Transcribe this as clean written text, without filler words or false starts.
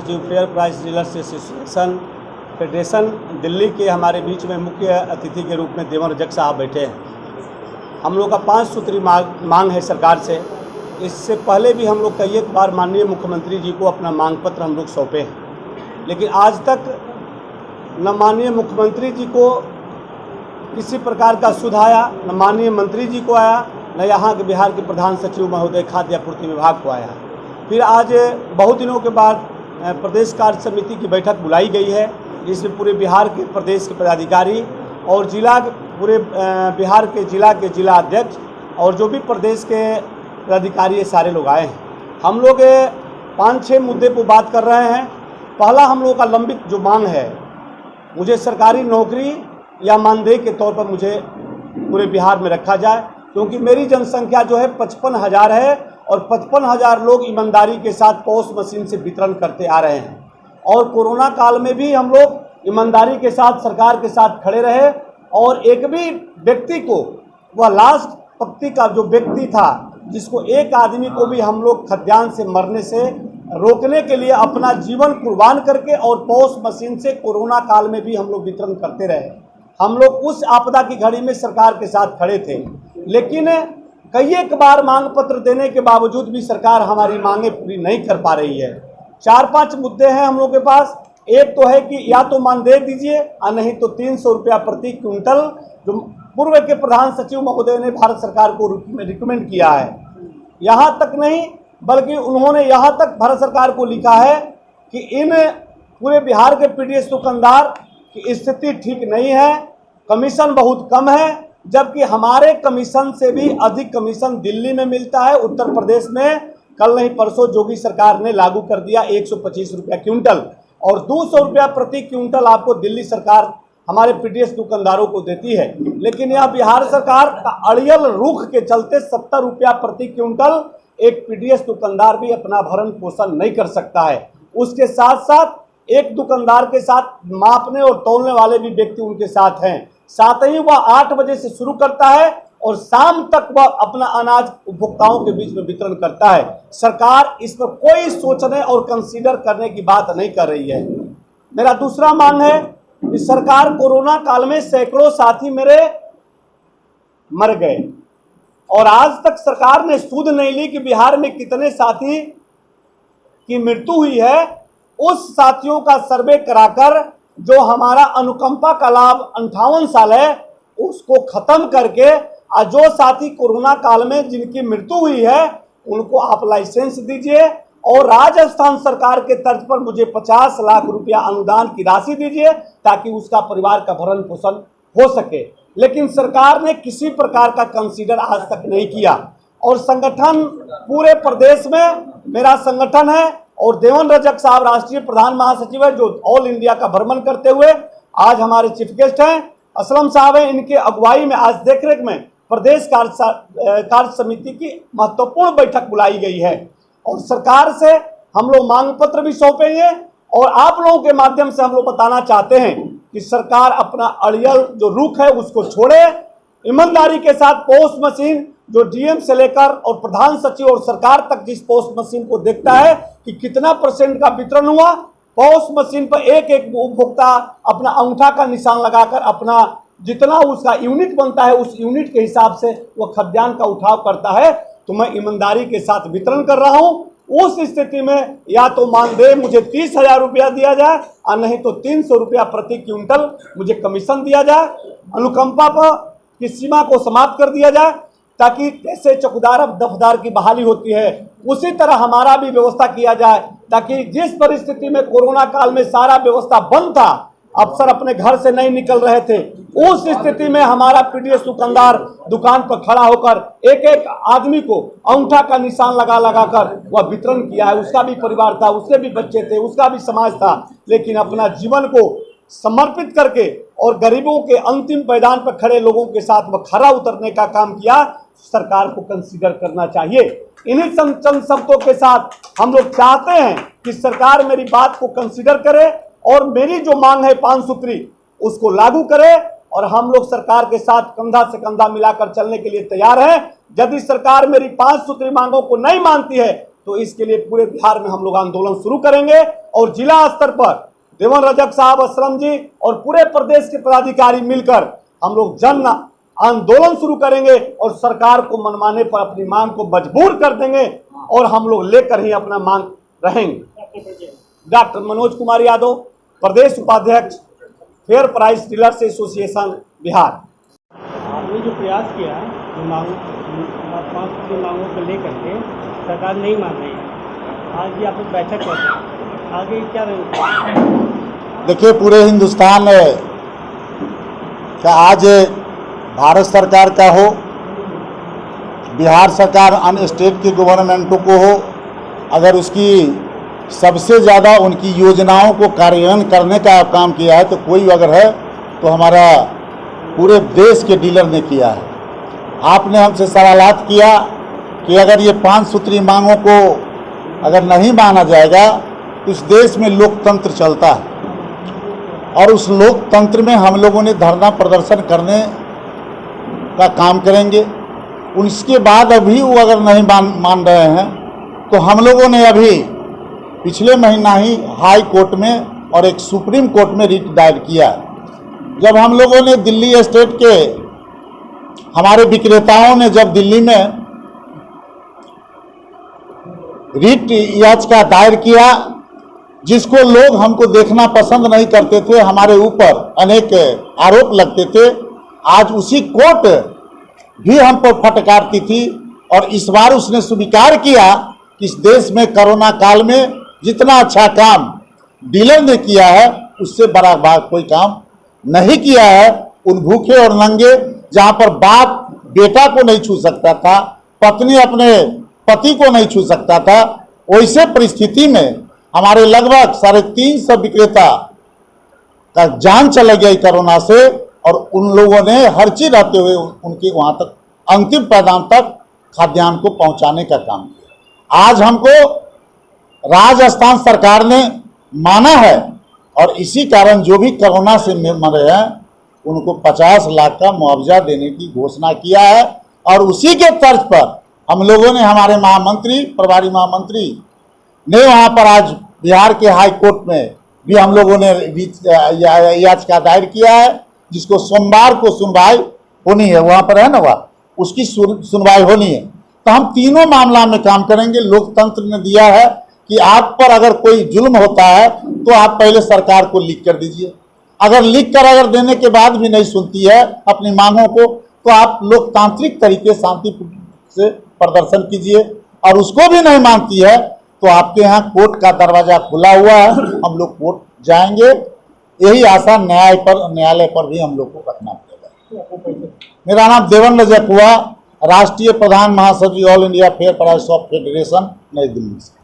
सचिव fair price dealers association federation Delhi के हमारे बीच में मुख्य अतिथि के रूप में देवन रजक साहब बैठे हैं। हम लोग का 5 सूत्री मांग है सरकार से। इससे पहले भी हम लोग कई एक बार माननीय मुख्यमंत्री जी को अपना मांग पत्र हम लोग सौंपे हैं, लेकिन आज तक न माननीय मुख्यमंत्री जी को किसी प्रकार का सुध आया, न माननीय मंत्री जी को आया, न यहाँ के बिहार के प्रधान सचिव महोदय खाद्य आपूर्ति विभाग को आया। फिर आज बहुत दिनों के बाद प्रदेश कार्य समिति की बैठक बुलाई गई है, जिसमें पूरे बिहार के प्रदेश के पदाधिकारी और पूरे बिहार के जिला अध्यक्ष और जो भी प्रदेश के पदाधिकारी सारे लोग आए हैं। हम लोग 5-6 मुद्दे पर बात कर रहे हैं। पहला हम लोगों का लंबित जो मांग है, मुझे सरकारी नौकरी या मानदेय के तौर पर मुझे पूरे बिहार में रखा जाए, क्योंकि मेरी जनसंख्या जो है 55,000 है और 55,000 लोग ईमानदारी के साथ पॉस मशीन से वितरण करते आ रहे हैं। और कोरोना काल में भी हम लोग ईमानदारी के साथ सरकार के साथ खड़े रहे और एक भी व्यक्ति को, वह लास्ट पंक्ति का जो व्यक्ति था, जिसको एक आदमी को भी हम लोग खाद्यान्न से मरने से रोकने के लिए अपना जीवन कुर्बान करके और पॉस मशीन से कोरोना काल में भी हम लोग वितरण करते रहे। हम लोग उस आपदा की घड़ी में सरकार के साथ खड़े थे, लेकिन कई एक बार मांग पत्र देने के बावजूद भी सरकार हमारी मांगें पूरी नहीं कर पा रही है। 4-5 मुद्दे हैं हम लोग के पास। एक तो है कि या तो मानदेय दीजिए और नहीं तो 300 रुपया प्रति क्विंटल, जो पूर्व के प्रधान सचिव महोदय ने भारत सरकार को रिकमेंड किया है। यहाँ तक नहीं, बल्कि उन्होंने यहाँ तक भारत सरकार को लिखा है कि इन पूरे बिहार के पीडीएस दुकानदार की स्थिति ठीक नहीं है, कमीशन बहुत कम है, जबकि हमारे कमीशन से भी अधिक कमीशन दिल्ली में मिलता है। उत्तर प्रदेश में कल नहीं परसों योगी सरकार ने लागू कर दिया 125 रुपया क्विंटल और 200 रुपया प्रति क्विंटल आपको दिल्ली सरकार हमारे पीडीएस दुकानदारों को देती है। लेकिन यह बिहार सरकार का अड़ियल रुख के चलते 70 रुपया प्रति क्विंटल एक पीडीएस दुकानदार भी अपना भरण पोषण नहीं कर सकता है। उसके साथ साथ एक दुकानदार के साथ मापने और तौलने वाले भी व्यक्ति उनके साथ हैं। साथ ही वह 8 बजे से शुरू करता है और शाम तक वह अपना अनाज उपभोक्ताओं के बीच में वितरण करता है। सरकार इस पर कोई सोचने और कंसीडर करने की बात नहीं कर रही है। मेरा दूसरा मांग है कि सरकार, कोरोना काल में सैकड़ों साथी मेरे मर गए और आज तक सरकार ने सुध नहीं ली कि बिहार में कितने साथी की मृत्यु हुई है। उस साथियों का सर्वे कराकर जो हमारा अनुकंपा का लाभ 58 साल है उसको खत्म करके, और जो साथी कोरोना काल में जिनकी मृत्यु हुई है उनको आप लाइसेंस दीजिए और राजस्थान सरकार के तर्ज पर मुझे 50 लाख रुपया अनुदान की राशि दीजिए ताकि उसका परिवार का भरण पोषण हो सके। लेकिन सरकार ने किसी प्रकार का कंसीडर आज तक नहीं किया। और संगठन पूरे प्रदेश में मेरा संगठन है और देवन रजक साहब राष्ट्रीय प्रधान महासचिव है, जो ऑल इंडिया का भ्रमण करते हुए आज हमारे चीफ गेस्ट हैं असलम साहब हैं। इनके अगुवाई में आज देखरेख में प्रदेश कार्य समिति की महत्वपूर्ण बैठक बुलाई गई है और सरकार से हम लोग मांग पत्र भी सौंपेंगे और आप लोगों के माध्यम से हम लोग बताना चाहते हैं कि सरकार अपना अड़ियल जो रुख है उसको छोड़े। ईमानदारी के साथ पोस्ट मशीन जो डीएम से लेकर और प्रधान सचिव और सरकार तक जिस पोस्ट मशीन को देखता है कि कितना % का वितरण हुआ, पोस्ट मशीन पर एक एक उपभोक्ता अपना अंगूठा का निशान लगाकर अपना जितना उसका यूनिट बनता है उस यूनिट के हिसाब से वह खाद्यान्न का उठाव करता है। तो मैं ईमानदारी के साथ वितरण कर रहा हूं। उस स्थिति में या तो मानदेय मुझे 30,000 रुपया दिया जाए और नहीं तो 300 रुपया प्रति क्विंटल मुझे कमीशन दिया जाए। अनुकंपा पर की सीमा को समाप्त कर दिया जाए ताकि जैसे चौकीदार अब दफदार की बहाली होती है उसी तरह हमारा भी व्यवस्था किया जाए, ताकि जिस परिस्थिति में कोरोना काल में सारा व्यवस्था बंद था, अफसर अपने घर से नहीं निकल रहे थे, उस स्थिति में हमारा पीडीएस दुकानदार दुकान पर खड़ा होकर एक एक आदमी को अंगूठा का निशान लगा लगाकर वह वितरण किया है। उसका भी परिवार था, उसके भी बच्चे थे, उसका भी समाज था, लेकिन अपना जीवन को समर्पित करके और गरीबों के अंतिम पायदान पर खड़े लोगों के साथ वह खरा उतरने का काम किया। सरकार को कंसीडर करना चाहिए। इन्हीं चंद शब्दों के साथ हम लोग चाहते हैं कि सरकार मेरी बात को कंसीडर करे और मेरी जो मांग है 5 सूत्री उसको लागू करे और हम लोग सरकार के साथ कंधा से कंधा मिलाकर चलने के लिए तैयार हैं। यदि सरकार मेरी 5 सूत्री मांगों को नहीं मानती है तो इसके लिए पूरे बिहार में हम लोग आंदोलन शुरू करेंगे और जिला स्तर पर देवेंद्र रजक साहब, असलम जी और पूरे प्रदेश के पदाधिकारी मिलकर हम लोग जन आंदोलन शुरू करेंगे और सरकार को मनवाने पर अपनी मांग को मजबूर कर देंगे और हम लोग लेकर ही अपना मांग रहेंगे। डॉक्टर मनोज कुमार यादव, प्रदेश उपाध्यक्ष, fair price dealers association Bihar. आपने जो प्रयास किया मांग 5 मांगों को लेकर के सरकार नहीं मान रही है, आज भी आप लोग बैठक कर रहे हैं, आगे क्या रहेगा? देखिए, पूरे हिंदुस्तान का आज भारत सरकार का हो, बिहार सरकार अन्य स्टेट के गवर्नमेंटों को हो, अगर उसकी सबसे ज़्यादा उनकी योजनाओं को कार्यान्वयन करने का काम किया है तो कोई अगर है तो हमारा पूरे देश के डीलर ने किया है। आपने हमसे सवालात किया कि अगर ये 5 सूत्री मांगों को अगर नहीं माना जाएगा तो इस देश में लोकतंत्र चलता है और उस लोकतंत्र में हम लोगों ने धरना प्रदर्शन करने का काम करेंगे। उसके बाद अभी वो अगर नहीं मान रहे हैं तो हम लोगों ने अभी पिछले महीना ही हाई कोर्ट में और एक सुप्रीम कोर्ट में रिट दायर किया। जब हम लोगों ने दिल्ली स्टेट के हमारे विक्रेताओं ने जब दिल्ली में रिट याचिका दायर किया, जिसको लोग हमको देखना पसंद नहीं करते थे, हमारे ऊपर अनेक आरोप लगते थे, आज उसी कोर्ट भी हम पर फटकारती थी और इस बार उसने स्वीकार किया कि इस देश में कोरोना काल में जितना अच्छा काम डीलर ने किया है उससे बड़ा बात कोई काम नहीं किया है। उन भूखे और नंगे, जहां पर बाप बेटा को नहीं छू सकता था, पत्नी अपने पति को नहीं छू सकता था, वैसे परिस्थिति में हमारे लगभग 350 विक्रेता का जान चला गया कोरोना से और उन लोगों ने हर चीज रहते हुए उनके वहां तक अंतिम पैदान तक खाद्यान्न को पहुंचाने का काम किया। आज हमको राजस्थान सरकार ने माना है और इसी कारण जो भी कोरोना से मरे हैं उनको 50 लाख का मुआवजा देने की घोषणा किया है और उसी के तर्ज पर हम लोगों ने, हमारे महामंत्री, प्रभारी महामंत्री ने वहां पर आज बिहार के हाई कोर्ट में भी हम लोगों ने याचिका दायर किया है, जिसको सोमवार को सुनवाई होनी है। वहां पर है ना, वह उसकी सुनवाई होनी है। तो हम तीनों मामला में काम करेंगे। लोकतंत्र ने दिया है कि आप पर अगर कोई जुल्म होता है तो आप पहले सरकार को लिख कर दीजिए। अगर लिख कर अगर देने के बाद भी नहीं सुनती है अपनी मांगों को तो आप लोकतांत्रिक तरीके शांतिपूर्ण से प्रदर्शन कीजिए, और उसको भी नहीं मानती है तो आपके यहाँ कोर्ट का दरवाजा खुला हुआ है, हम लोग कोर्ट जाएंगे। यही आशा न्यायालय पर भी हम लोग को रखना पड़ेगा। मेरा नाम देवेंद्र रजक हुआ, राष्ट्रीय प्रधान महासचिव all India fair price of federation, नई दिल्ली से।